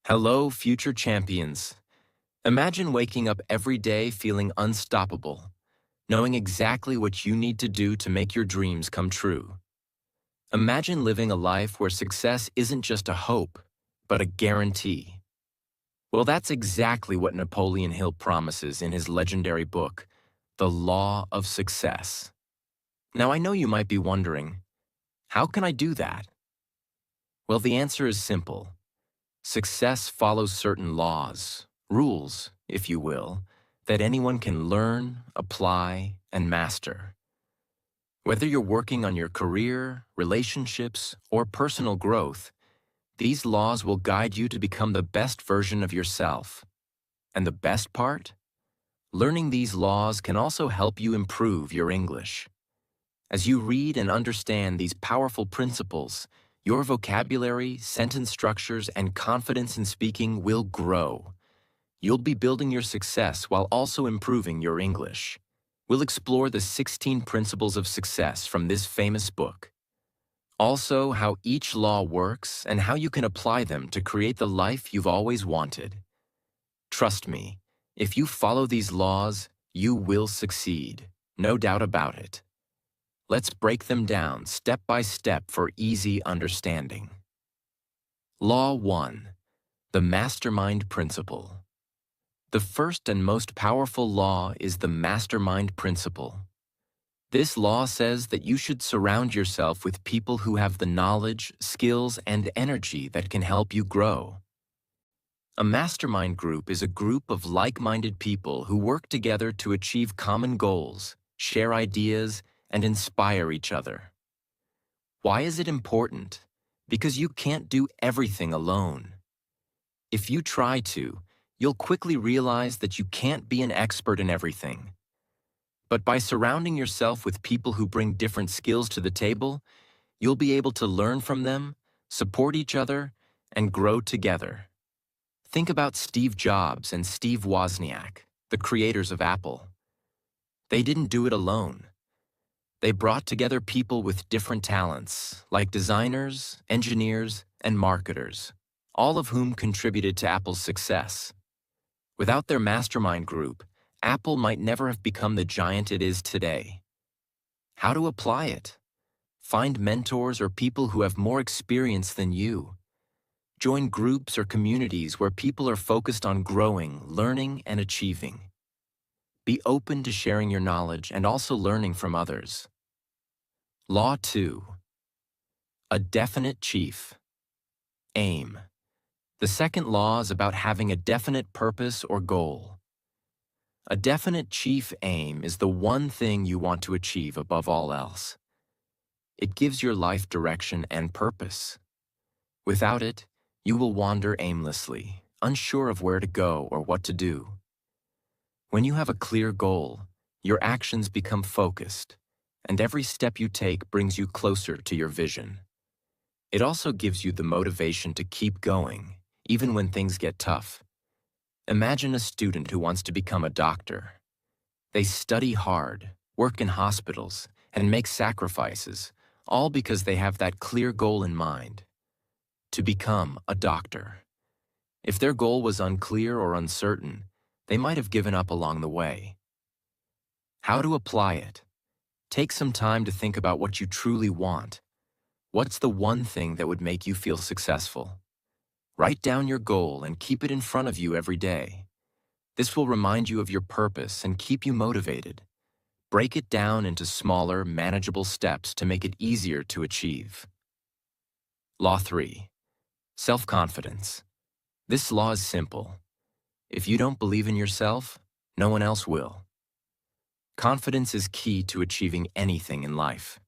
Hello, future champions. Imagine waking up every day feeling unstoppable, knowing exactly what you need to do to make your dreams come true. Imagine living a life where success isn't just a hope, but a guarantee. Well, that's exactly what Napoleon Hill promises in his legendary book, The Law of Success. Now, I know you might be wondering, how can I do that? Well, the answer is simple. Success follows certain laws, rules, if you will, that anyone can learn, apply, and master. Whether you're working on your career, relationships, or personal growth, these laws will guide you to become the best version of yourself. And the best part? Learning these laws can also help you improve your English. As you read and understand these powerful principles, your vocabulary, sentence structures, and confidence in speaking will grow. You'll be building your success while also improving your English. We'll explore the 16 principles of success from this famous book. Also, how each law works and how you can apply them to create the life you've always wanted. Trust me, if you follow these laws, you will succeed. No doubt about it. Let's break them down step by step for easy understanding. Law 1. The Mastermind Principle. The first and most powerful law is the mastermind principle. This law says that you should surround yourself with people who have the knowledge, skills, and energy that can help you grow. A mastermind group is a group of like-minded people who work together to achieve common goals, share ideas, and inspire each other. Why is it important? Because you can't do everything alone. If you try to, you'll quickly realize that you can't be an expert in everything. But by surrounding yourself with people who bring different skills to the table, you'll be able to learn from them, support each other, and grow together. Think about Steve Jobs and Steve Wozniak, the creators of Apple. They didn't do it alone. They brought together people with different talents, like designers, engineers, and marketers, all of whom contributed to Apple's success. Without their mastermind group, Apple might never have become the giant it is today. How to apply it? Find mentors or people who have more experience than you. Join groups or communities where people are focused on growing, learning, and achieving. Be open to sharing your knowledge and also learning from others. Law 2. A definite chief. Aim. The second law is about having a definite purpose or goal. A definite chief aim is the one thing you want to achieve above all else. It gives your life direction and purpose. Without it, you will wander aimlessly, unsure of where to go or what to do. When you have a clear goal, your actions become focused, and every step you take brings you closer to your vision. It also gives you the motivation to keep going, even when things get tough. Imagine a student who wants to become a doctor. They study hard, work in hospitals, and make sacrifices, all because they have that clear goal in mind: to become a doctor. If their goal was unclear or uncertain, they might have given up along the way. How to apply it? Take some time to think about what you truly want. What's the one thing that would make you feel successful? Write down your goal and keep it in front of you every day. This will remind you of your purpose and keep you motivated. Break it down into smaller, manageable steps to make it easier to achieve. Law 3. Self-confidence. This law is simple. If you don't believe in yourself, no one else will. Confidence is key to achieving anything in life.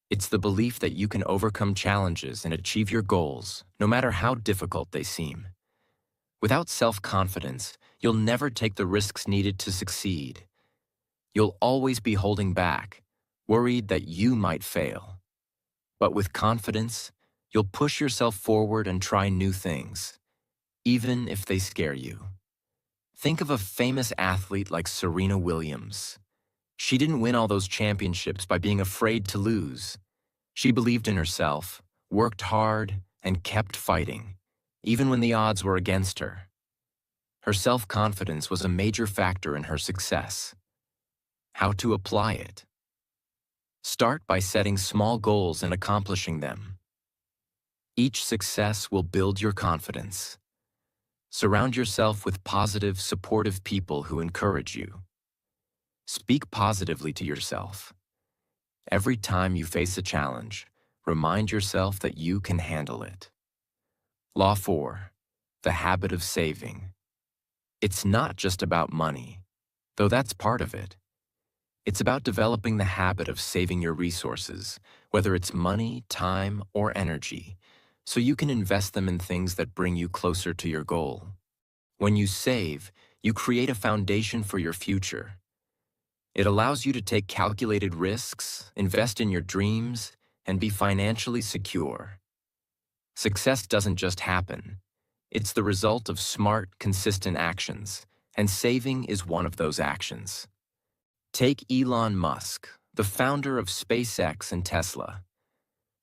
It's the belief that you can overcome challenges and achieve your goals, no matter how difficult they seem. Without self-confidence, you'll never take the risks needed to succeed. You'll always be holding back, worried that you might fail. But with confidence, you'll push yourself forward and try new things, even if they scare you. Think of a famous athlete like Serena Williams. She didn't win all those championships by being afraid to lose. She believed in herself, worked hard, and kept fighting, even when the odds were against her. Her self-confidence was a major factor in her success. How to apply it? Start by setting small goals and accomplishing them. Each success will build your confidence. Surround yourself with positive, supportive people who encourage you. Speak positively to yourself. Every time you face a challenge, remind yourself that you can handle it. Law 4. The habit of saving. It's not just about money, though that's part of it. It's about developing the habit of saving your resources, whether it's money, time, or energy, so you can invest them in things that bring you closer to your goal. When you save, you create a foundation for your future. It allows you to take calculated risks, invest in your dreams, and be financially secure. Success doesn't just happen. It's the result of smart, consistent actions, and saving is one of those actions. Take Elon Musk, the founder of SpaceX and Tesla.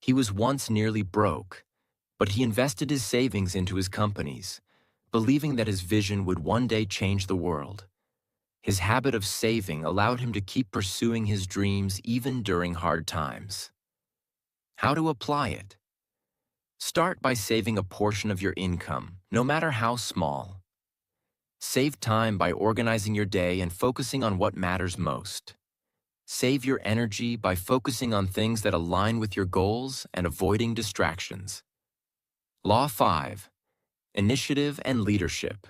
He was once nearly broke, but he invested his savings into his companies, believing that his vision would one day change the world. His habit of saving allowed him to keep pursuing his dreams even during hard times. How to apply it? Start by saving a portion of your income, no matter how small. Save time by organizing your day and focusing on what matters most. Save your energy by focusing on things that align with your goals and avoiding distractions. Law 5. Initiative and leadership.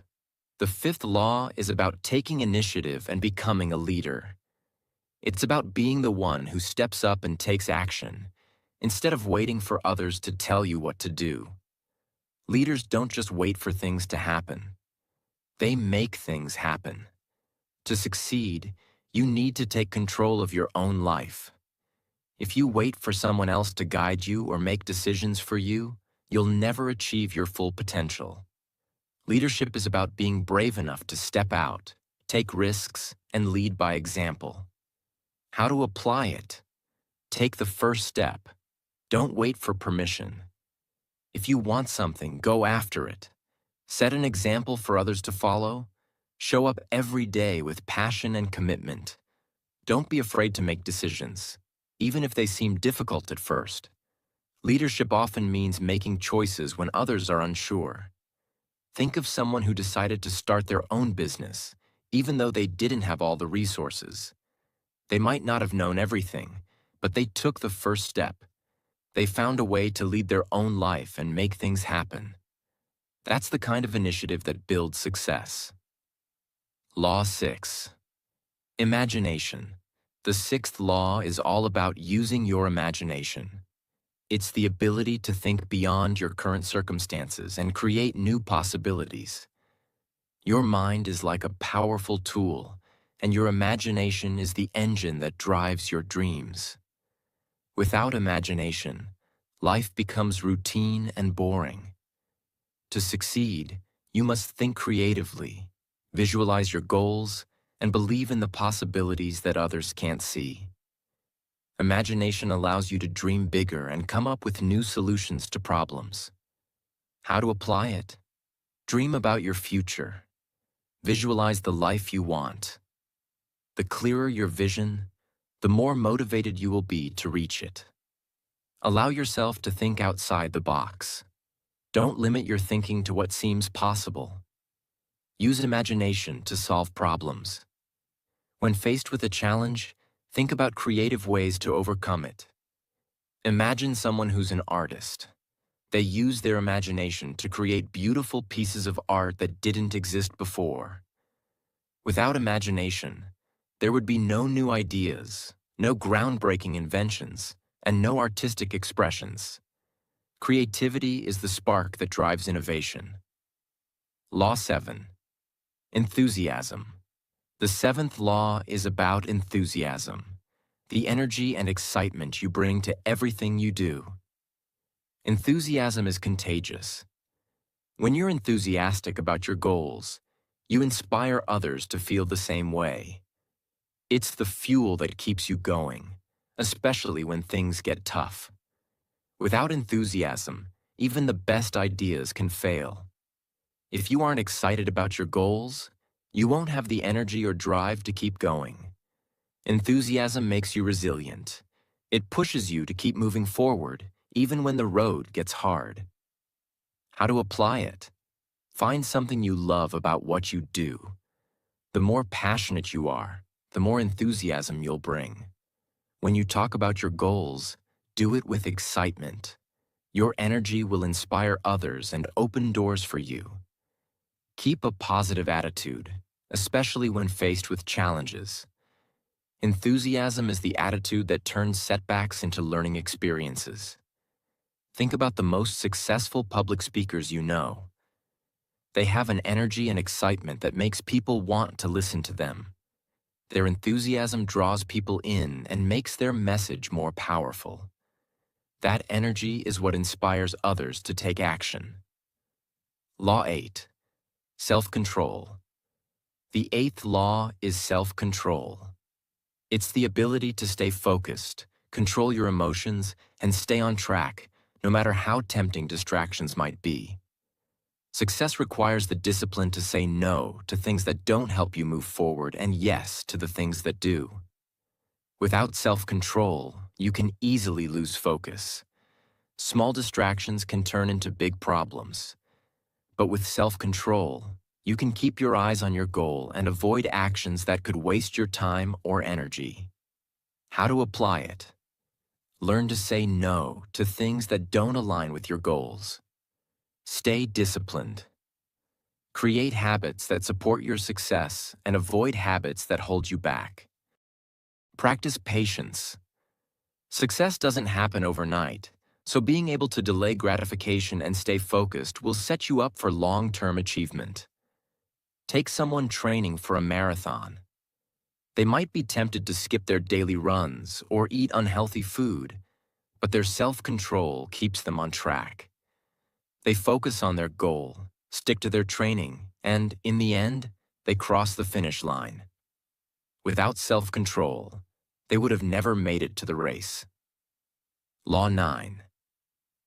The 5th law is about taking initiative and becoming a leader. It's about being the one who steps up and takes action, instead of waiting for others to tell you what to do. Leaders don't just wait for things to happen. They make things happen. To succeed, you need to take control of your own life. If you wait for someone else to guide you or make decisions for you, you'll never achieve your full potential. Leadership is about being brave enough to step out, take risks, and lead by example. How to apply it? Take the first step. Don't wait for permission. If you want something, go after it. Set an example for others to follow. Show up every day with passion and commitment. Don't be afraid to make decisions, even if they seem difficult at first. Leadership often means making choices when others are unsure. Think of someone who decided to start their own business, even though they didn't have all the resources. They might not have known everything, but they took the first step. They found a way to lead their own life and make things happen. That's the kind of initiative that builds success. Law 6. Imagination. The 6th law is all about using your imagination. It's the ability to think beyond your current circumstances and create new possibilities. Your mind is like a powerful tool, and your imagination is the engine that drives your dreams. Without imagination, life becomes routine and boring. To succeed, you must think creatively, visualize your goals, and believe in the possibilities that others can't see. Imagination allows you to dream bigger and come up with new solutions to problems. How to apply it? Dream about your future. Visualize the life you want. The clearer your vision, the more motivated you will be to reach it. Allow yourself to think outside the box. Don't limit your thinking to what seems possible. Use imagination to solve problems. When faced with a challenge, think about creative ways to overcome it. Imagine someone who's an artist. They use their imagination to create beautiful pieces of art that didn't exist before. Without imagination, there would be no new ideas, no groundbreaking inventions, and no artistic expressions. Creativity is the spark that drives innovation. Law 7. Enthusiasm. The 7th law is about enthusiasm, the energy and excitement you bring to everything you do. Enthusiasm is contagious. When you're enthusiastic about your goals, you inspire others to feel the same way. It's the fuel that keeps you going, especially when things get tough. Without enthusiasm, even the best ideas can fail. If you aren't excited about your goals, you won't have the energy or drive to keep going. Enthusiasm makes you resilient. It pushes you to keep moving forward, even when the road gets hard. How to apply it? Find something you love about what you do. The more passionate you are, the more enthusiasm you'll bring. When you talk about your goals, do it with excitement. Your energy will inspire others and open doors for you. Keep a positive attitude, especially when faced with challenges. Enthusiasm is the attitude that turns setbacks into learning experiences. Think about the most successful public speakers you know. They have an energy and excitement that makes people want to listen to them. Their enthusiasm draws people in and makes their message more powerful. That energy is what inspires others to take action. Law 8. Self-control. The 8th law is self-control. It's the ability to stay focused, control your emotions, and stay on track, no matter how tempting distractions might be. Success requires the discipline to say no to things that don't help you move forward and yes to the things that do. Without self-control, you can easily lose focus. Small distractions can turn into big problems. But with self-control, you can keep your eyes on your goal and avoid actions that could waste your time or energy. How to apply it? Learn to say no to things that don't align with your goals. Stay disciplined. Create habits that support your success and avoid habits that hold you back. Practice patience. Success doesn't happen overnight, so being able to delay gratification and stay focused will set you up for long-term achievement. Take someone training for a marathon. They might be tempted to skip their daily runs or eat unhealthy food, but their self-control keeps them on track. They focus on their goal, stick to their training, and, in the end, they cross the finish line. Without self-control, they would have never made it to the race. Law 9.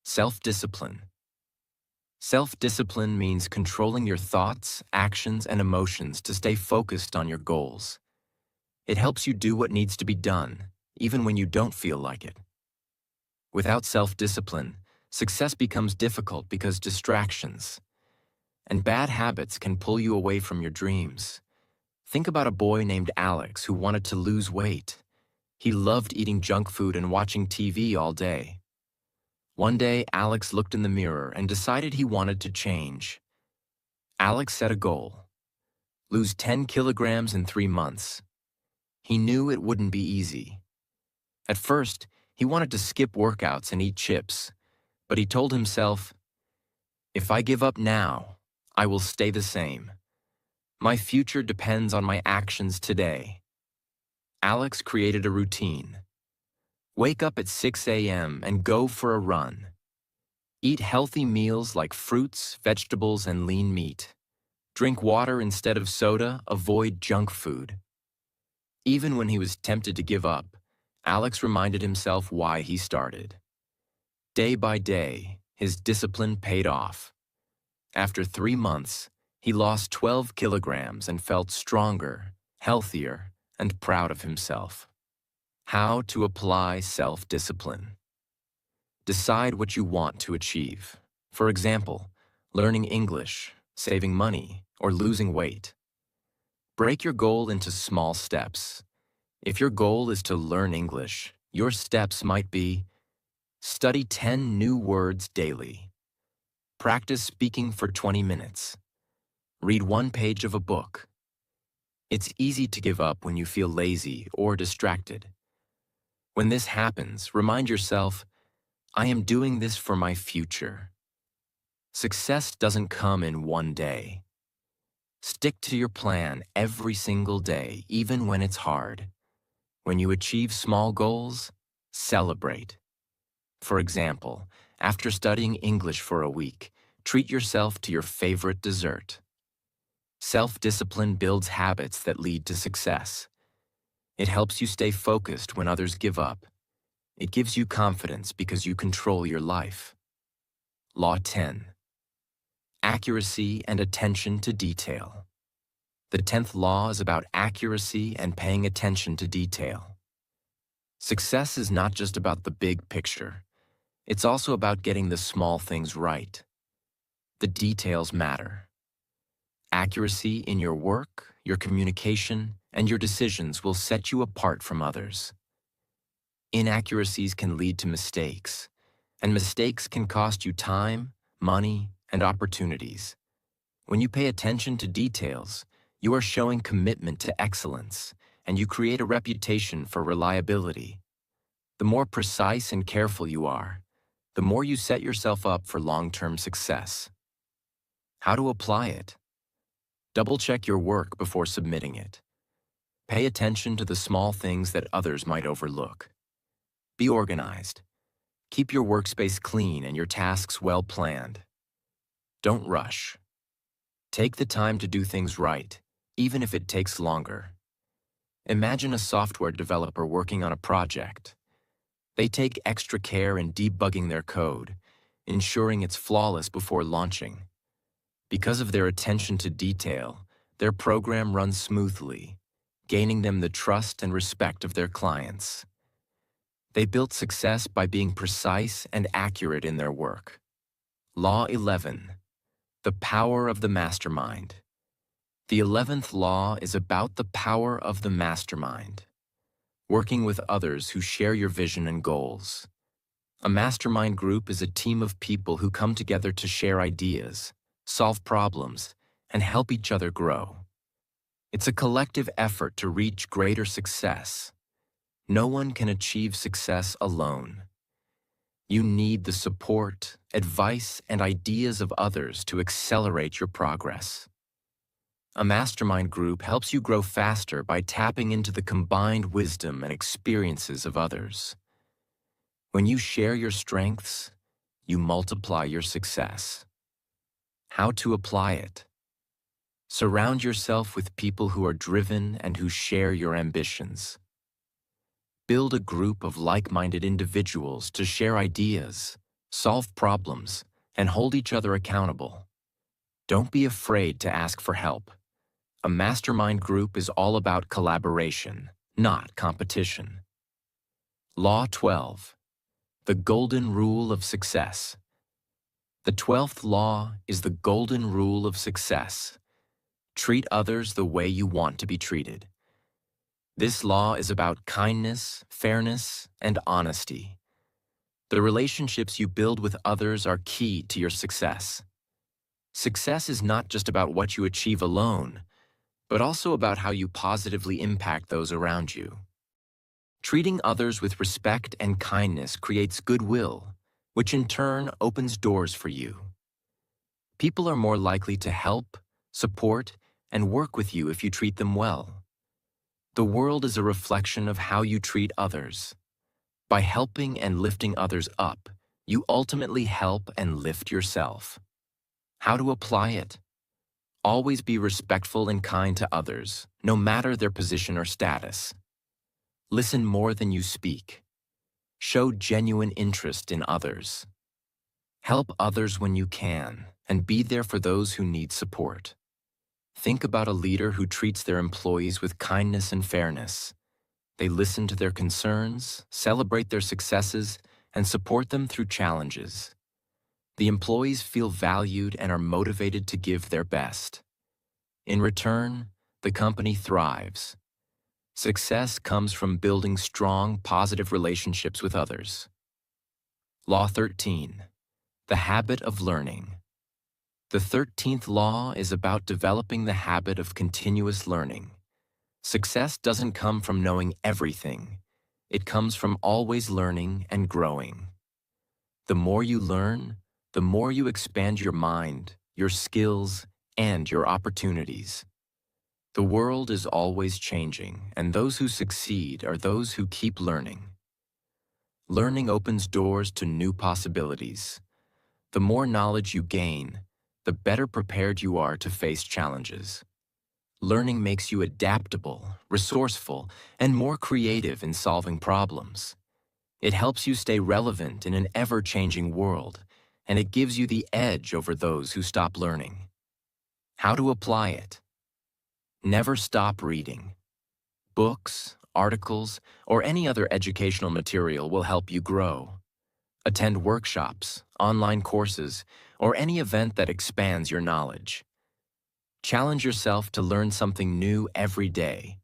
Self-discipline. Self-discipline means controlling your thoughts, actions, and emotions to stay focused on your goals. It helps you do what needs to be done, even when you don't feel like it. Without self-discipline, success becomes difficult because distractions and bad habits can pull you away from your dreams. Think about a boy named Alex who wanted to lose weight. He loved eating junk food and watching TV all day. One day, Alex looked in the mirror and decided he wanted to change. Alex set a goal: lose 10 kilograms in 3 months. He knew it wouldn't be easy. At first, he wanted to skip workouts and eat chips, but he told himself, "If I give up now, I will stay the same. My future depends on my actions today." Alex created a routine. Wake up at 6 a.m. and go for a run. Eat healthy meals like fruits, vegetables, and lean meat. Drink water instead of soda, avoid junk food. Even when he was tempted to give up, Alex reminded himself why he started. Day by day, his discipline paid off. After 3 months, he lost 12 kilograms and felt stronger, healthier, and proud of himself. How to apply self-discipline. Decide what you want to achieve. For example, learning English, saving money, or losing weight. Break your goal into small steps. If your goal is to learn English, your steps might be: study 10 new words daily. Practice speaking for 20 minutes. Read 1 page of a book. It's easy to give up when you feel lazy or distracted. When this happens, remind yourself, I am doing this for my future. Success doesn't come in one day. Stick to your plan every single day, even when it's hard. When you achieve small goals, celebrate. For example, after studying English for a week, treat yourself to your favorite dessert. Self-discipline builds habits that lead to success. It helps you stay focused when others give up. It gives you confidence because you control your life. Law 10. Accuracy and attention to detail. The 10th law is about accuracy and paying attention to detail. Success is not just about the big picture. It's also about getting the small things right. The details matter. Accuracy in your work, your communication, and your decisions will set you apart from others. Inaccuracies can lead to mistakes, and mistakes can cost you time, money, and opportunities. When you pay attention to details, you are showing commitment to excellence, and you create a reputation for reliability. The more precise and careful you are, the more you set yourself up for long-term success. How to apply it? Double-check your work before submitting it. Pay attention to the small things that others might overlook. Be organized. Keep your workspace clean and your tasks well planned. Don't rush. Take the time to do things right, even if it takes longer. Imagine a software developer working on a project. They take extra care in debugging their code, ensuring it's flawless before launching. Because of their attention to detail, their program runs smoothly, gaining them the trust and respect of their clients. They built success by being precise and accurate in their work. Law 11. The power of the mastermind. The 11th law is about the power of the mastermind. Working with others who share your vision and goals. A mastermind group is a team of people who come together to share ideas, solve problems, and help each other grow. It's a collective effort to reach greater success. No one can achieve success alone. You need the support, advice, and ideas of others to accelerate your progress. A mastermind group helps you grow faster by tapping into the combined wisdom and experiences of others. When you share your strengths, you multiply your success. How to apply it? Surround yourself with people who are driven and who share your ambitions. Build a group of like-minded individuals to share ideas, solve problems, and hold each other accountable. Don't be afraid to ask for help. A mastermind group is all about collaboration, not competition. Law 12. The golden rule of success. The 12th law is the golden rule of success. Treat others the way you want to be treated. This law is about kindness, fairness, and honesty. The relationships you build with others are key to your success. Success is not just about what you achieve alone, but also about how you positively impact those around you. Treating others with respect and kindness creates goodwill, which in turn opens doors for you. People are more likely to help, support, and work with you if you treat them well. The world is a reflection of how you treat others. By helping and lifting others up, you ultimately help and lift yourself. How to apply it? Always be respectful and kind to others, no matter their position or status. Listen more than you speak. Show genuine interest in others. Help others when you can, and be there for those who need support. Think about a leader who treats their employees with kindness and fairness. They listen to their concerns, celebrate their successes, and support them through challenges. The employees feel valued and are motivated to give their best. In return, the company thrives. Success comes from building strong, positive relationships with others. Law 13. The habit of learning. The 13th law is about developing the habit of continuous learning. Success doesn't come from knowing everything. It comes from always learning and growing. The more you learn, the more you expand your mind, your skills, and your opportunities. The world is always changing, and those who succeed are those who keep learning. Learning opens doors to new possibilities. The more knowledge you gain, the better prepared you are to face challenges. Learning makes you adaptable, resourceful, and more creative in solving problems. It helps you stay relevant in an ever-changing world, and it gives you the edge over those who stop learning. How to apply it? Never stop reading. Books, articles, or any other educational material will help you grow. Attend workshops, online courses, or any event that expands your knowledge. Challenge yourself to learn something new every day,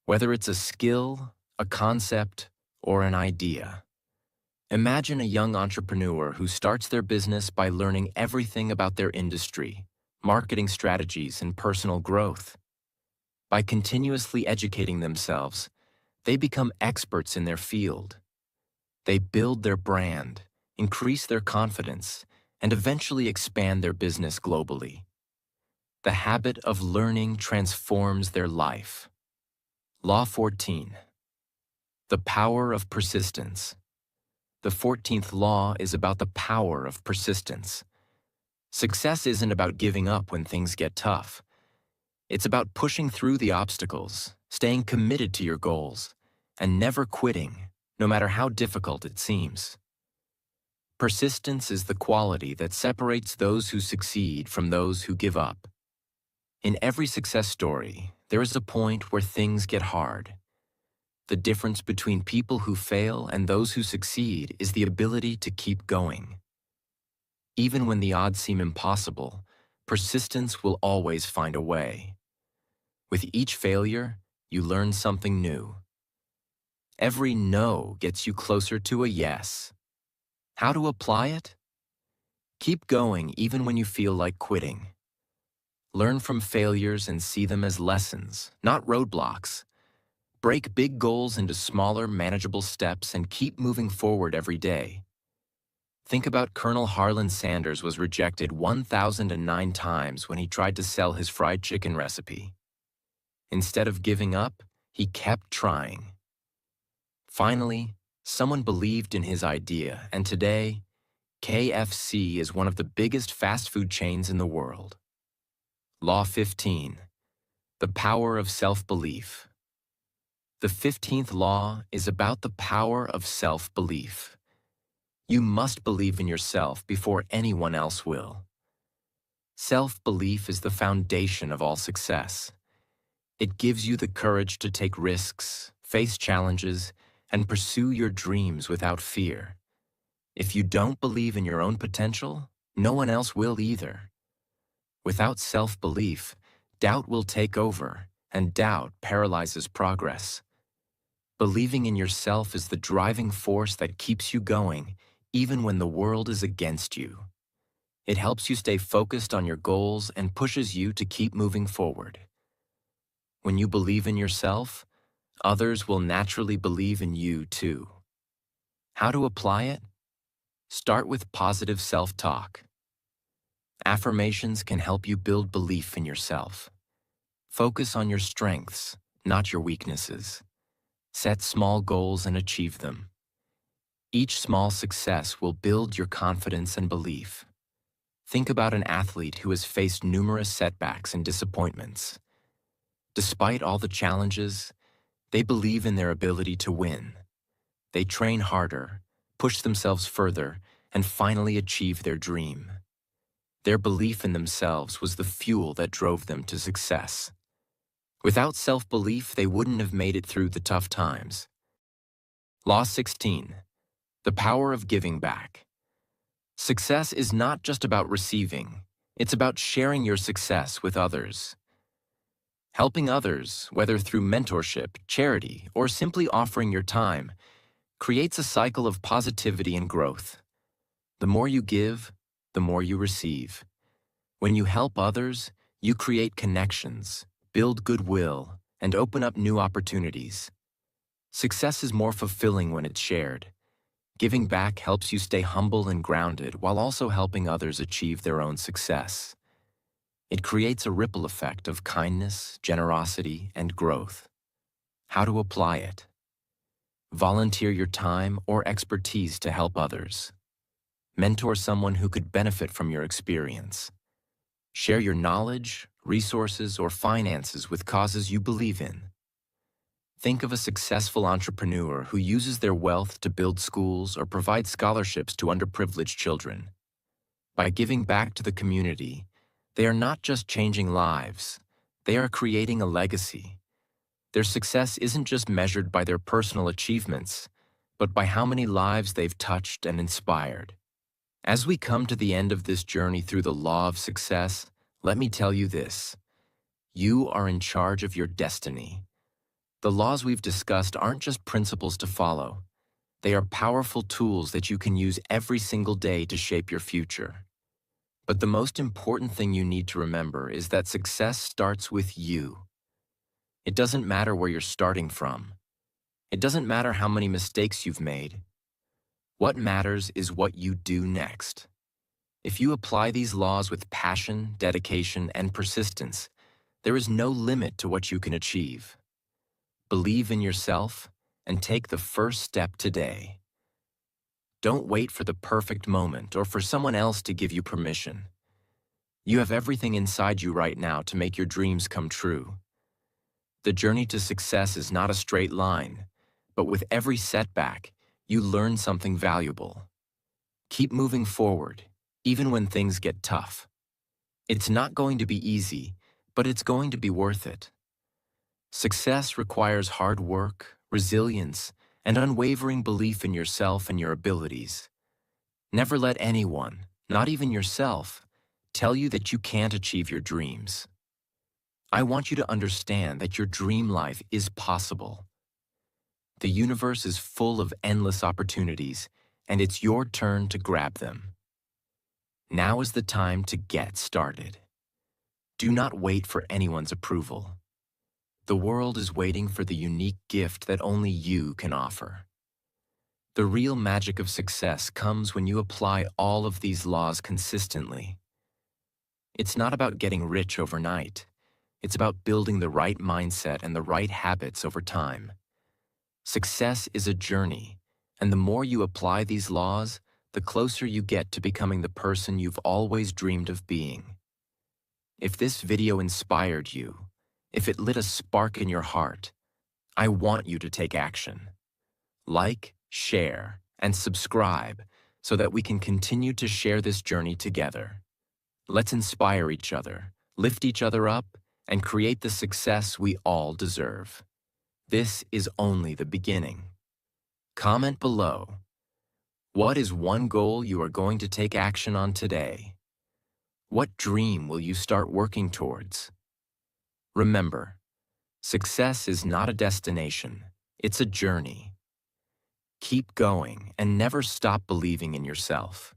whether it's a skill, a concept, or an idea. Imagine a young entrepreneur who starts their business by learning everything about their industry, marketing strategies, and personal growth. By continuously educating themselves, they become experts in their field. They build their brand, increase their confidence, and eventually expand their business globally. The habit of learning transforms their life. Law 14. The power of persistence. The 14th law is about the power of persistence. Success isn't about giving up when things get tough. It's about pushing through the obstacles, staying committed to your goals, and never quitting, no matter how difficult it seems. Persistence is the quality that separates those who succeed from those who give up. In every success story, there is a point where things get hard. The difference between people who fail and those who succeed is the ability to keep going. Even when the odds seem impossible, persistence will always find a way. With each failure, you learn something new. Every no gets you closer to a yes. How to apply it? Keep going even when you feel like quitting. Learn from failures and see them as lessons, not roadblocks. Break big goals into smaller, manageable steps and keep moving forward every day. Think about Colonel Harlan Sanders was rejected 1,009 times when he tried to sell his fried chicken recipe. Instead of giving up, he kept trying. Finally, someone believed in his idea, and today, KFC is one of the biggest fast food chains in the world. Law 15. The power of self-belief. The 15th law is about the power of self-belief. You must believe in yourself before anyone else will. Self-belief is the foundation of all success. It gives you the courage to take risks, face challenges, and pursue your dreams without fear. If you don't believe in your own potential, no one else will either. Without self-belief, doubt will take over, and doubt paralyzes progress. Believing in yourself is the driving force that keeps you going, even when the world is against you. It helps you stay focused on your goals and pushes you to keep moving forward. When you believe in yourself, others will naturally believe in you too. How to apply it? Start with positive self-talk. Affirmations can help you build belief in yourself. Focus on your strengths, not your weaknesses. Set small goals and achieve them. Each small success will build your confidence and belief. Think about an athlete who has faced numerous setbacks and disappointments. Despite all the challenges, they believe in their ability to win. They train harder, push themselves further, and finally achieve their dream. Their belief in themselves was the fuel that drove them to success. Without self-belief, they wouldn't have made it through the tough times. Law 16. The power of giving back. Success is not just about receiving, it's about sharing your success with others. Helping others, whether through mentorship, charity, or simply offering your time, creates a cycle of positivity and growth. The more you give, the more you receive. When you help others, you create connections, build goodwill, and open up new opportunities. Success is more fulfilling when it's shared. Giving back helps you stay humble and grounded while also helping others achieve their own success. It creates a ripple effect of kindness, generosity, and growth. How to apply it? Volunteer your time or expertise to help others. Mentor someone who could benefit from your experience. Share your knowledge, resources, or finances with causes you believe in. Think of a successful entrepreneur who uses their wealth to build schools or provide scholarships to underprivileged children. By giving back to the community, they are not just changing lives, they are creating a legacy. Their success isn't just measured by their personal achievements, but by how many lives they've touched and inspired. As we come to the end of this journey through the law of success, let me tell you this: you are in charge of your destiny. The laws we've discussed aren't just principles to follow. They are powerful tools that you can use every single day to shape your future. But the most important thing you need to remember is that success starts with you. It doesn't matter where you're starting from. It doesn't matter how many mistakes you've made. What matters is what you do next. If you apply these laws with passion, dedication, and persistence, there is no limit to what you can achieve. Believe in yourself and take the first step today. Don't wait for the perfect moment or for someone else to give you permission. You have everything inside you right now to make your dreams come true. The journey to success is not a straight line, but with every setback, you learn something valuable. Keep moving forward, even when things get tough. It's not going to be easy, but it's going to be worth it. Success requires hard work, resilience, and unwavering belief in yourself and your abilities. Never let anyone, not even yourself, tell you that you can't achieve your dreams. I want you to understand that your dream life is possible. The universe is full of endless opportunities, and it's your turn to grab them. Now is the time to get started. Do not wait for anyone's approval. The world is waiting for the unique gift that only you can offer. The real magic of success comes when you apply all of these laws consistently. It's not about getting rich overnight. It's about building the right mindset and the right habits over time. Success is a journey, and the more you apply these laws, the closer you get to becoming the person you've always dreamed of being. If this video inspired you, if it lit a spark in your heart, I want you to take action. Like, share, and subscribe so that we can continue to share this journey together. Let's inspire each other, lift each other up, and create the success we all deserve. This is only the beginning. Comment below. What is one goal you are going to take action on today? What dream will you start working towards? Remember, success is not a destination, it's a journey. Keep going and never stop believing in yourself.